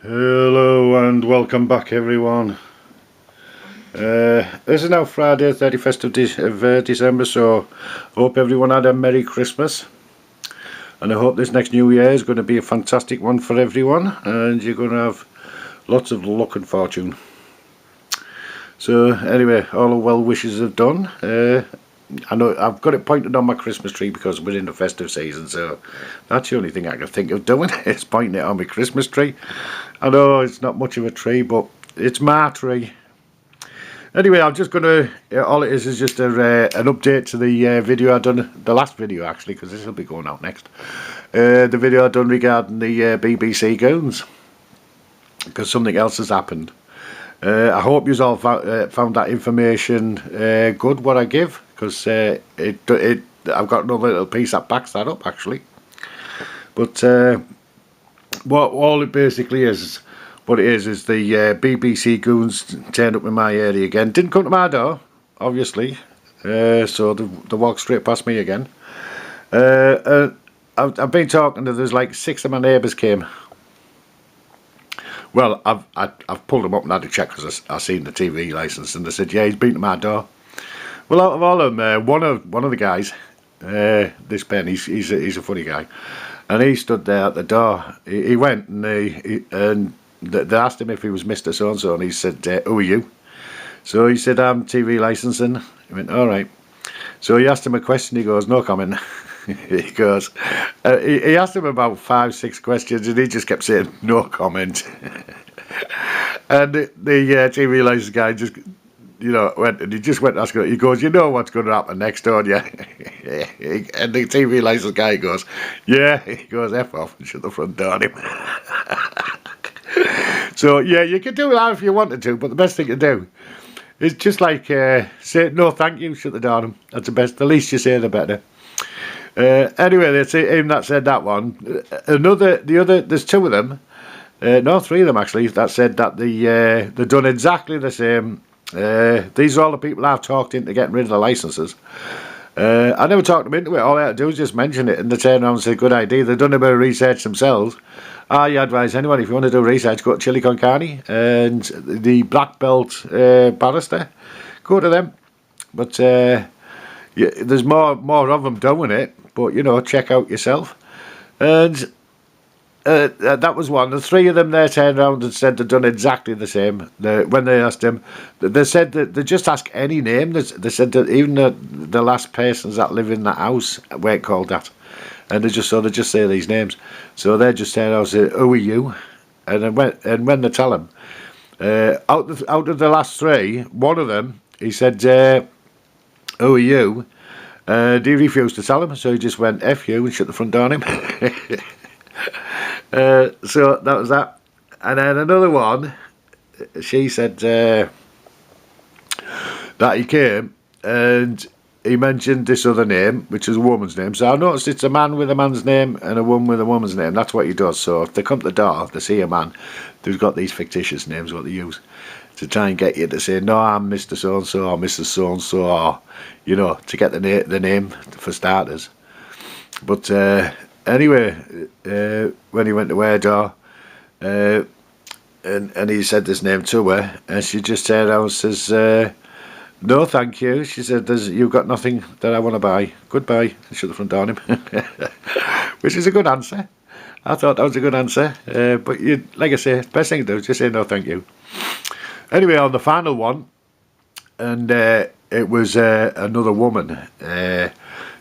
Hello and welcome back everyone. This is now Friday 31st of December, so I hope everyone had a Merry Christmas, and I hope this next New Year is going to be a fantastic one for everyone and you're going to have lots of luck and fortune. So anyway, all the well wishes are done. I know I've got it pointed on my Christmas tree because we're in the festive season, so that's the only thing I can think of doing is pointing it on my Christmas tree. I know it's not much of a tree, but it's my tree. Anyway, I'm just going to, all it is just an update to the video I done, the last video actually, because this will be going out next. The video I done regarding the BBC Goons, because something else has happened. I hope you all found that information good, what I give, because I've got another little piece that backs that up actually. But what all it basically is, what it is the BBC Goons turned up in my area again. Didn't come to my door, obviously, so they walked straight past me again. I've been talking to, there's like 6 of my neighbours came. Well, I've pulled them up and had to check because I seen the TV licence, and they said, yeah, he's been to my door. Well, out of all of them, one of the guys, this Ben, he's a funny guy, and he stood there at the door. He went and they asked him if he was Mr. So and so, and he said, "Who are you?" So he said, "I'm TV licensing." He went, "All right." So he asked him a question. He goes, "No comment." He goes, he asked him about 5-6 questions, and he just kept saying, "No comment." And the TV license guy just, went, and he just went asking. He goes, "You know what's going to happen next, don't you?" And the TV license guy goes, "Yeah." He goes, "F off and shut the front door on him." So yeah, you can do that if you wanted to, but the best thing to do is just like say no, thank you, shut the door on him. That's the best. The least you say, the better. Anyway, that's him that said that one. The other, there's 2 of them, no, 3 of them actually, that said that they've done exactly the same. These are all the people I've talked into getting rid of the licences. I never talked them into it. All I had to do was just mention it, and they turned around and said, "Good idea." They've done a bit of research themselves. I advise anyone, if you want to do research, go to Chili Con Carne and the Black Belt barrister. Go to them. But yeah, there's more of them doing it. But check out yourself. And that was one. The 3 of them there turned around and said they'd done exactly the same. When they asked him, they said that they just ask any name. They said that even the last persons that live in that house weren't called that. And they just say these names. So they just turned around and said, "Who are you?" And when they tell him, out of the last 3, one of them, he said, "Who are you?" And he refused to tell him, so he just went, "F you," and shut the front door on him. So that was that. And then another one, she said that he came and he mentioned this other name, which is a woman's name. So I noticed it's a man with a man's name and a woman with a woman's name. That's what he does. So if they come to the door, they see a man who's got these fictitious names, what they use to try and get you to say, "No, I'm Mr. So-and-so or Mrs. So-and-so," or, to get the name for starters. But anyway, when he went to her door, and he said this name to her, and she just turned around and says, "No, thank you." She said, "You've got nothing that I want to buy. Goodbye," and shut the front door on him. Which is a good answer. I thought that was a good answer. But like I say, best thing to do is just say no, thank you. Anyway, on the final one, and it was another woman.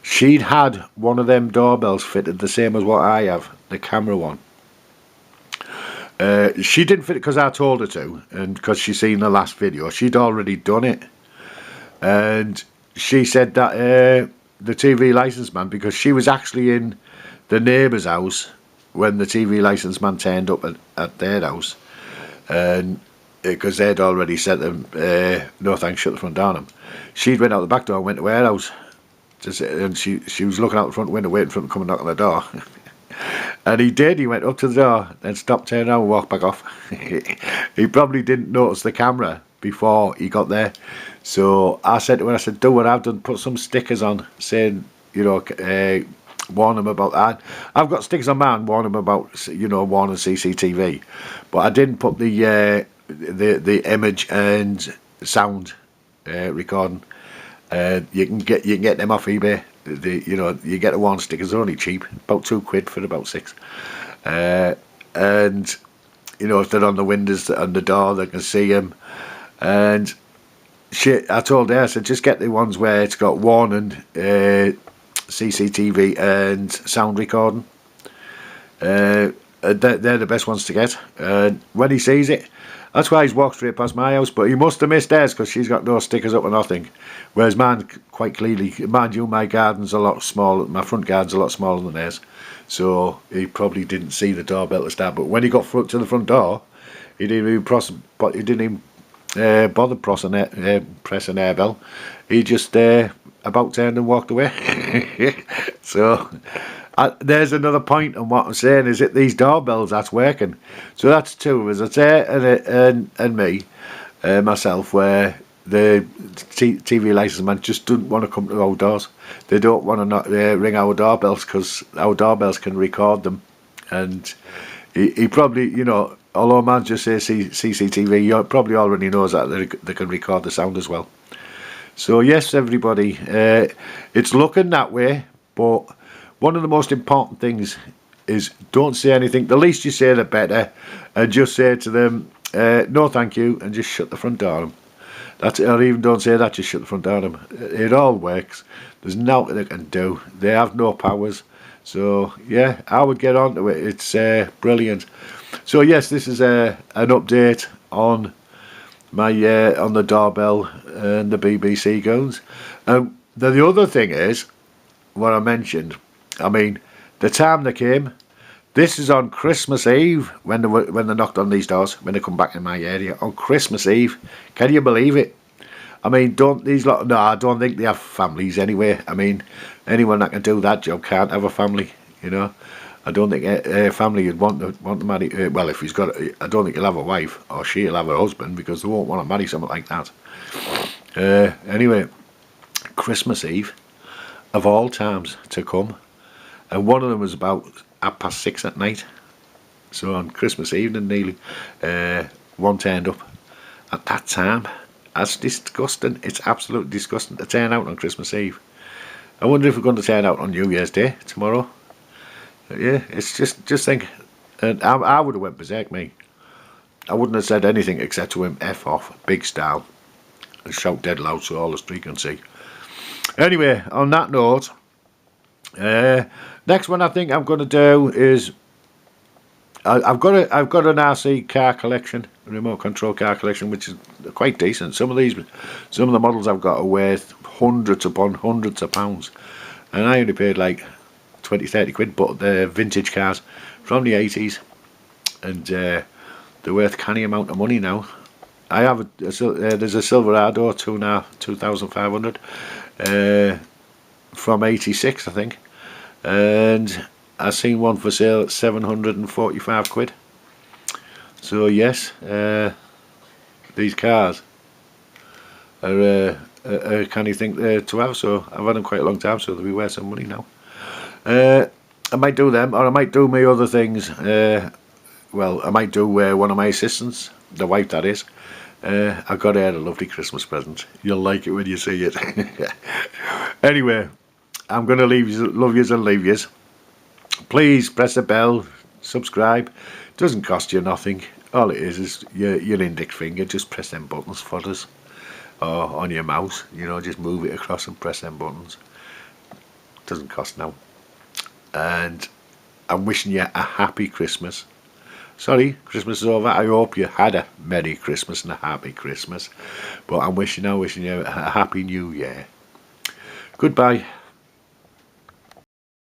She'd had one of them doorbells fitted the same as what I have, the camera one. She didn't fit it because I told her to, and because she seen the last video. She'd already done it. And she said that the TV licence man, because she was actually in the neighbour's house when the TV licence man turned up at their house, and because they'd already said them, "No thanks, shut the front door on them." She'd went out the back door and went to her house, and she was looking out the front window waiting for him to come and knock on the door. And he did. He went up to the door, then stopped, turned around and walked back off. He probably didn't notice the camera before he got there. So I said to her, "Do what I've done, put some stickers on saying, warn them about that. I've got stickers on mine warn them about, you know, warning CCTV, but I didn't put the image and sound recording. You can get them off eBay. You know, you get the warning stickers. They're only cheap, about £2 for about 6. And you know, if they're on the windows and the door, they can see them. And shit, I told her, I said, just get the ones where it's got warning, CCTV and sound recording. They're the best ones to get. When he sees it, that's why he's walked straight past my house, but he must have missed theirs because she's got no stickers up or nothing. Whereas mine, quite clearly, mind you, my garden's a lot smaller, my front garden's a lot smaller than theirs. So he probably didn't see the doorbell to start, but when he got to the front door, he didn't even bother pressing air bell. He just about turned and walked away. So there's another point on what I'm saying, is it these doorbells that's working. So that's 2 of us, it's and me, myself, where the TV license man just doesn't want to come to our doors. They don't want to ring our doorbells because our doorbells can record them. And he probably, you know, although man just says CCTV, he probably already knows that they can record the sound as well. So yes, everybody, it's looking that way, but one of the most important things is don't say anything. The least you say, the better, and just say to them, no thank you, and just shut the front door on them. That's it, or even don't say that, just shut the front door on them. It all works. There's nothing they can do. They have no powers. So yeah, I would get on to it. It's brilliant. So yes, this is an update on my on the doorbell and the BBC Goons. The other thing is what I mentioned. I mean, the time they came. This is on Christmas Eve when they knocked on these doors, when they come back in my area on Christmas Eve. Can you believe it? I mean, don't these lot? No, I don't think they have families anyway. I mean, anyone that can do that job can't have a family. You know, I don't think a family would want to marry. Well, if he's got, I don't think he'll have a wife, or she'll have a husband, because they won't want to marry someone like that. Anyway, Christmas Eve, of all times to come, and one of them was about 6:30 at night. So on Christmas evening, nearly, one turned up at that time. That's disgusting. It's absolutely disgusting to turn out on Christmas Eve. I wonder if we're going to turn out on New Year's Day tomorrow. Yeah, it's just think. And I would have went berserk, me. I wouldn't have said anything except to him, F off, big style, and shout dead loud so all the street can see. Anyway, on that note, next one I think I'm going to do is I've got an RC car collection, a remote control car collection, which is quite decent. Some of the models I've got are worth hundreds upon hundreds of pounds, and I only paid like 20-30 quid. But they're vintage cars from the 80s, and they're worth canny amount of money now. I have there's a Silverado 2,500 from 86, I think, and I seen one for sale at 745 quid. So yes, these cars are a canny thing to have. So I've had them quite a long time, so they'll be worth some money now. I might do them, or I might do my other things. Well, I might do one of my assistants, the wife that is. I got her a lovely Christmas present. You'll like it when you see it. Anyway, I'm going to love yous and leave yous. Please press the bell, subscribe. Doesn't cost you nothing. All it is your index finger. Just press them buttons for us, or on your mouse. You know, just move it across and press them buttons. Doesn't cost now. And I'm wishing you a happy Christmas. Sorry, Christmas is over. I hope you had a Merry Christmas and a Happy Christmas. But I'm wishing you a Happy New Year. Goodbye.